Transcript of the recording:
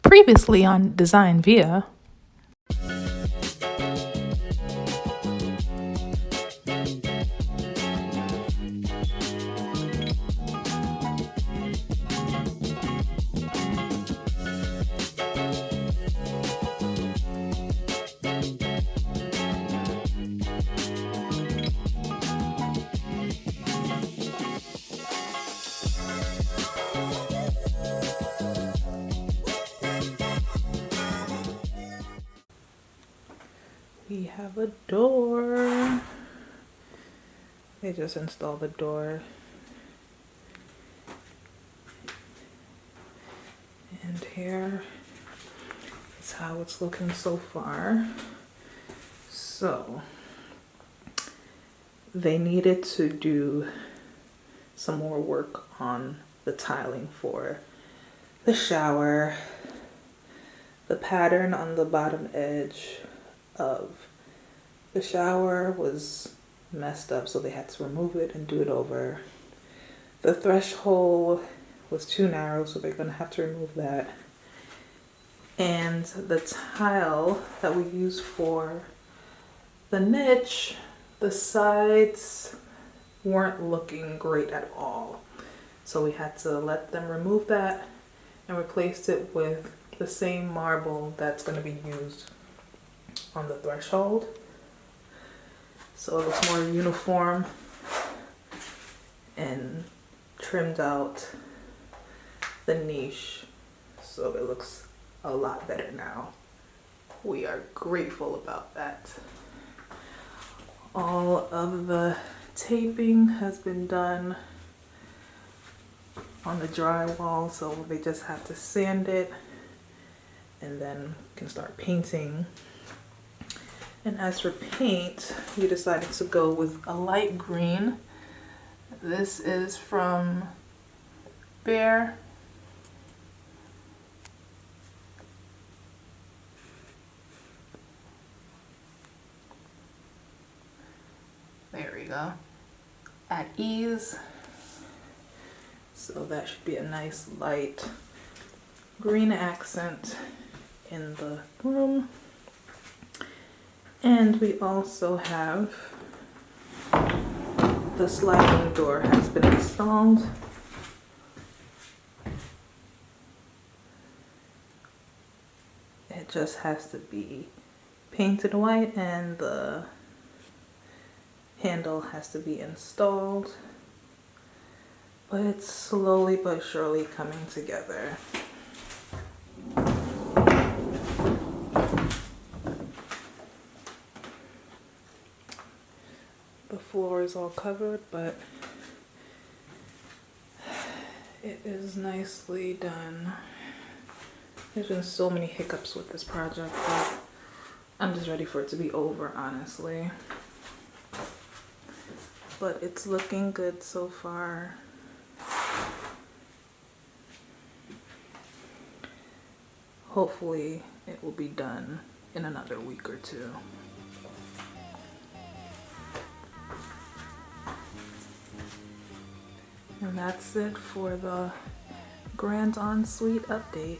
Previously on Design Via. We have a door. They just installed the door. And here is how it's looking so far. So they needed to do some more work on the tiling for the shower. The pattern on the bottom edge of the shower was messed up, so they had to remove it and do it over. The threshold was too narrow, so they're gonna have to remove that. And the tile that we use for the niche, the sides weren't looking great at all. So we had to let them remove that and replace it with the same marble that's gonna be used on the threshold, so it looks more uniform and trimmed out the niche, so it looks a lot better now. We are grateful about that. All of the taping has been done on the drywall, so they just have to sand it and then can start painting. And as for paint, we decided to go with a light green. This is from Bear. There we go. At Ease. So that should be a nice light green accent in the room. And we also have the sliding door has been installed. It just has to be painted white and the handle has to be installed. But it's slowly but surely coming together. The floor is all covered, but it is nicely done. There's been so many hiccups with this project, but I'm just ready for it to be over, honestly. But it's looking good so far. Hopefully it will be done in another week or two. And that's it for the Grand Ensuite update.